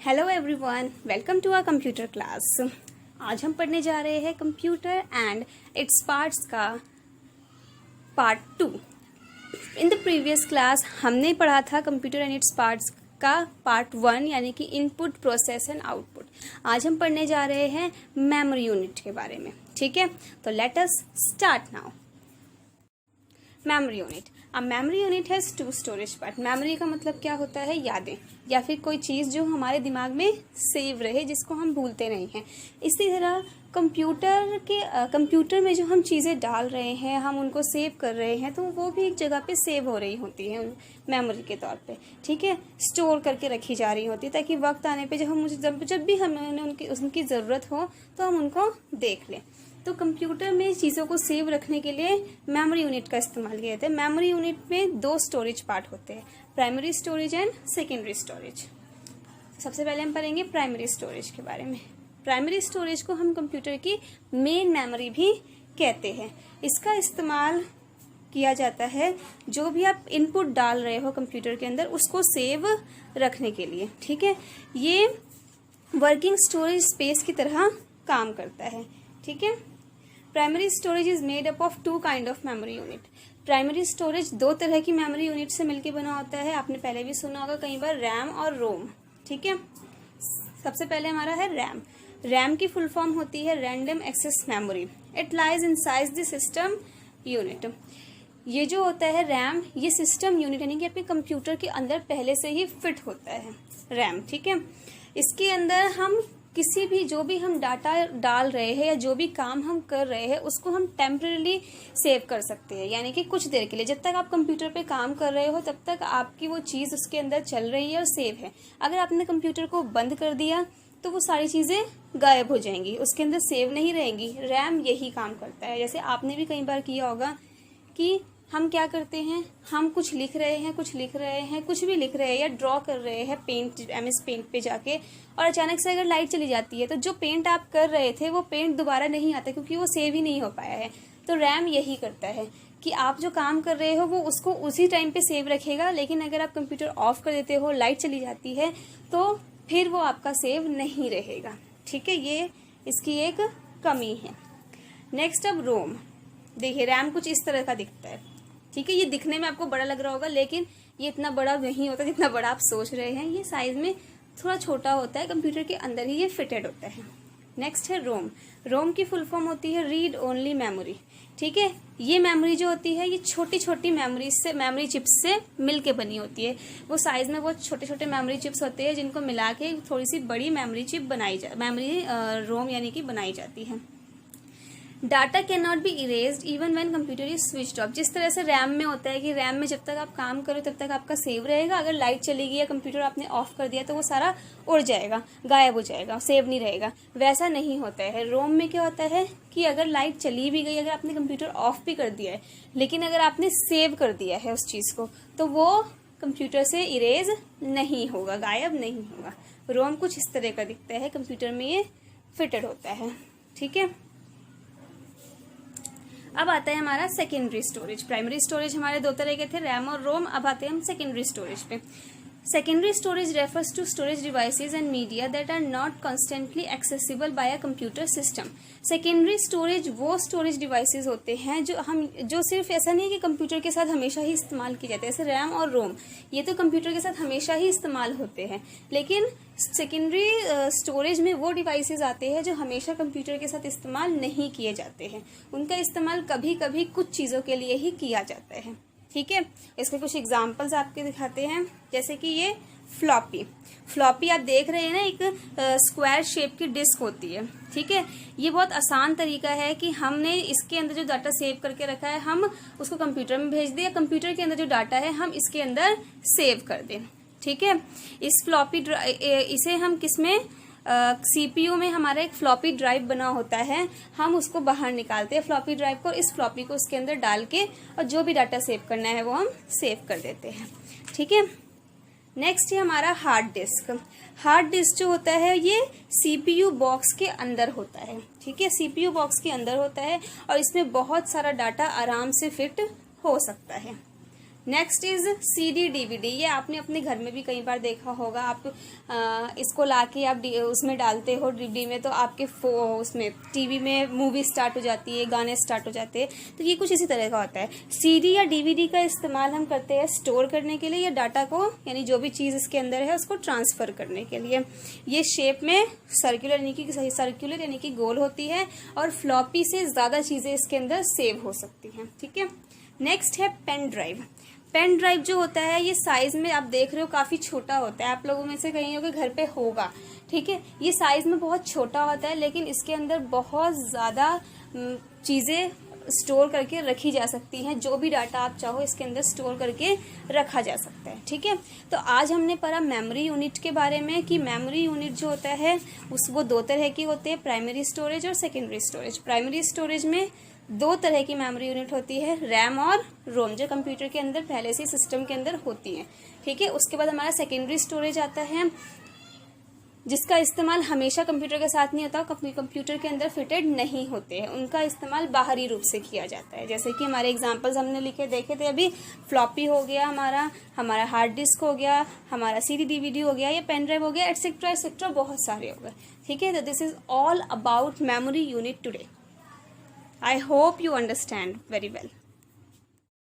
Hello everyone, welcome to our computer class. आज हम पढ़ने जा रहे हैं कंप्यूटर एंड इट्स पार्ट्स का part 2। In the previous class हमने पढ़ा था कंप्यूटर एंड इट्स पार्ट्स का पार्ट 1 यानी कि इनपुट, प्रोसेस एंड आउटपुट। आज हम पढ़ने जा रहे हैं मेमोरी यूनिट के बारे में। ठीक है, तो let us start now. Memory unit. अब memory unit has 2 storage part. Memory का मतलब क्या होता है? यादें या फिर कोई चीज़ जो हमारे दिमाग में सेव रहे, जिसको हम भूलते नहीं हैं। इसी तरह कंप्यूटर में जो हम चीज़ें डाल रहे हैं, हम उनको सेव कर रहे हैं, तो वो भी एक जगह पे सेव हो रही होती हैं मेमोरी के तौर पे। ठीक है, स्टोर करके रखी जा रही होती है ताकि वक्त आने पे जब भी हमें उनकी ज़रूरत हो तो हम उनको देख लें। तो कंप्यूटर में चीज़ों को सेव रखने के लिए मेमोरी यूनिट का इस्तेमाल किया जाता है। मेमोरी यूनिट में 2 स्टोरेज पार्ट होते हैं, primary storage and secondary storage. सबसे पहले हम पढ़ेंगे प्राइमरी स्टोरेज के बारे में। प्राइमरी स्टोरेज को हम कंप्यूटर की मेन मेमोरी भी कहते हैं। इसका इस्तेमाल किया जाता है जो भी आप इनपुट डाल रहे हो कंप्यूटर के अंदर, उसको सेव रखने के लिए। ठीक है, ये वर्किंग स्टोरेज स्पेस की तरह काम करता है। ठीक है, primary storage is made up of 2 kind of memory unit. Primary storage 2 तरह की मेमोरी यूनिट से मिलकर बना होता है। आपने पहले भी सुना होगा कई बार, रैम और रोम। ठीक है, सबसे पहले हमारा है रैम। रैम की फुल फॉर्म होती है random access memory. It lies inside the system unit. ये जो होता है रैम, ये सिस्टम यूनिट यानी कि आपके कंप्यूटर के अंदर पहले से ही फिट होता है रैम। ठीक है, इसके अंदर हम किसी भी जो भी हम डाटा डाल रहे हैं या जो भी काम हम कर रहे हैं, उसको हम टेम्परेली सेव कर सकते हैं। यानी कि कुछ देर के लिए, जब तक आप कंप्यूटर पे काम कर रहे हो तब तक आपकी वो चीज़ उसके अंदर चल रही है और सेव है। अगर आपने कंप्यूटर को बंद कर दिया तो वो सारी चीज़ें गायब हो जाएंगी, उसके अंदर सेव नहीं रहेंगी। रैम यही काम करता है। जैसे आपने भी कई बार किया होगा कि हम क्या करते हैं, हम कुछ लिख रहे हैं, कुछ भी लिख रहे हैं या ड्रॉ कर रहे हैं MS पेंट पे जाके, और अचानक से अगर लाइट चली जाती है तो जो पेंट आप कर रहे थे वो पेंट दोबारा नहीं आता, क्योंकि वो सेव ही नहीं हो पाया है। तो रैम यही करता है कि आप जो काम कर रहे हो वो उसको उसी टाइम पे सेव रखेगा, लेकिन अगर आप कंप्यूटर ऑफ कर देते हो, लाइट चली जाती है, तो फिर वो आपका सेव नहीं रहेगा। ठीक है, ये इसकी एक कमी है। नेक्स्ट अब रोम। देखिए, रैम कुछ इस तरह का दिखता है। ठीक है, ये दिखने में आपको बड़ा लग रहा होगा, लेकिन ये इतना बड़ा नहीं होता जितना बड़ा आप सोच रहे हैं। ये साइज में थोड़ा छोटा होता है, कंप्यूटर के अंदर ही ये फिटेड होता है। नेक्स्ट है रोम। रोम की फुल फॉर्म होती है रीड ओनली मेमोरी। ठीक है, ये मेमोरी जो होती है ये छोटी छोटी मेमोरी चिप्स से मिल के बनी होती है। वो साइज में बहुत छोटे छोटे मेमोरी चिप्स होते हैं, जिनको मिला के थोड़ी सी बड़ी मेमोरी चिप रोम यानी कि बनाई जाती है। Data can not be erased even when computer is switched off. जिस तरह से रैम में होता है कि रैम में जब तक आप काम करो तब तक आपका सेव रहेगा, अगर लाइट चली गई या कंप्यूटर आपने ऑफ कर दिया तो वो सारा उड़ जाएगा, गायब हो जाएगा, सेव नहीं रहेगा। वैसा नहीं होता है। रोम में क्या होता है कि अगर लाइट चली भी गई, अगर आपने कंप्यूटर ऑफ भी कर दिया है, लेकिन अगर आपने सेव कर दिया है उस चीज़ को, तो वो कंप्यूटर से इरेज नहीं होगा, गायब नहीं होगा। रोम कुछ इस तरह का दिखता है, कंप्यूटर में ये फिटेड होता है। ठीक है, अब आता है हमारा सेकेंडरी स्टोरेज। प्राइमरी स्टोरेज हमारे 2 तरह के थे, रैम और रोम। अब आते हैं हम सेकेंडरी स्टोरेज पे। Secondary storage refers to storage devices and media that are not constantly accessible by a computer system. Secondary storage वो स्टोरेज डिवाइसेज होते हैं जो सिर्फ ऐसा नहीं है कि कंप्यूटर के साथ हमेशा ही इस्तेमाल किए जाते हैं। जैसे रैम और रोम, ये तो कंप्यूटर के साथ हमेशा ही इस्तेमाल होते हैं, लेकिन सेकेंडरी स्टोरेज में वो डिवाइसेस आते हैं जो हमेशा कंप्यूटर के साथ इस्तेमाल नहीं किए जाते हैं। उनका इस्तेमाल कभी कभी कुछ चीज़ों के लिए ही किया जाता है। ठीक है, इसके कुछ एग्जांपल्स आपके दिखाते हैं। जैसे कि ये फ्लॉपी आप देख रहे हैं ना, एक स्क्वायर शेप की डिस्क होती है। ठीक है, ये बहुत आसान तरीका है कि हमने इसके अंदर जो डाटा सेव करके रखा है हम उसको कंप्यूटर में भेज दें, या कंप्यूटर के अंदर जो डाटा है हम इसके अंदर सेव कर दें। ठीक है, इसे हम किसमें CPU में हमारा एक फ्लॉपी ड्राइव बना होता है, हम उसको बाहर निकालते हैं फ्लॉपी ड्राइव को, इस फ्लॉपी को उसके अंदर डाल के, और जो भी डाटा सेव करना है वो हम सेव कर देते हैं। ठीक है, नेक्स्ट है हमारा हार्ड डिस्क। हार्ड डिस्क जो होता है ये CPU बॉक्स के अंदर होता है। ठीक है, CPU बॉक्स के अंदर होता है और इसमें बहुत सारा डाटा आराम से फिट हो सकता है। Next is CD DVD। ये आपने अपने घर में भी कई बार देखा होगा। आप इसको लाके आप उसमें डालते हो DVD में, तो आपके उसमें टीवी में मूवी स्टार्ट हो जाती है, गाने स्टार्ट हो जाते हैं। तो ये कुछ इसी तरह का होता है। CD या DVD का इस्तेमाल हम करते हैं स्टोर करने के लिए, या डाटा को यानी जो भी चीज़ इसके अंदर है उसको ट्रांसफ़र करने के लिए। ये शेप में सर्कुलर यानी कि गोल होती है, और फ्लॉपी से ज़्यादा चीज़ें इसके अंदर सेव हो सकती हैं। ठीक है। नेक्स्ट है पेन ड्राइव। पेन ड्राइव जो होता है ये साइज में आप देख रहे हो काफ़ी छोटा होता है। आप लोगों में से कहीं होगा घर पे होगा। ठीक है। ये साइज में बहुत छोटा होता है, लेकिन इसके अंदर बहुत ज़्यादा चीज़ें स्टोर करके रखी जा सकती हैं। जो भी डाटा आप चाहो इसके अंदर स्टोर करके रखा जा सकता है। ठीक है। तो आज हमने पढ़ा मेमोरी यूनिट के बारे में, कि मेमोरी यूनिट जो होता है वो दो तरह की होते हैं, प्राइमरी स्टोरेज और सेकेंडरी स्टोरेज। प्राइमरी स्टोरेज में दो तरह की मेमोरी यूनिट होती है, रैम और रोम, जो कंप्यूटर के अंदर पहले से सिस्टम के अंदर होती हैं। ठीक है। उसके बाद हमारा सेकेंडरी स्टोरेज आता है, जिसका इस्तेमाल हमेशा कंप्यूटर के साथ नहीं होता, कंप्यूटर के अंदर फिटेड नहीं होते हैं। उनका इस्तेमाल बाहरी रूप से किया जाता है। जैसे कि हमारे एग्जांपल्स हमने देखे थे अभी, फ्लॉपी हो गया, हमारा हार्ड डिस्क हो गया, हमारा CD DVD हो गया, या पेन ड्राइव हो गया, एटसेट्रा एटसेट्रा, बहुत सारे हो गए। ठीक है। तो this is all about memory unit today. I hope you understand very well.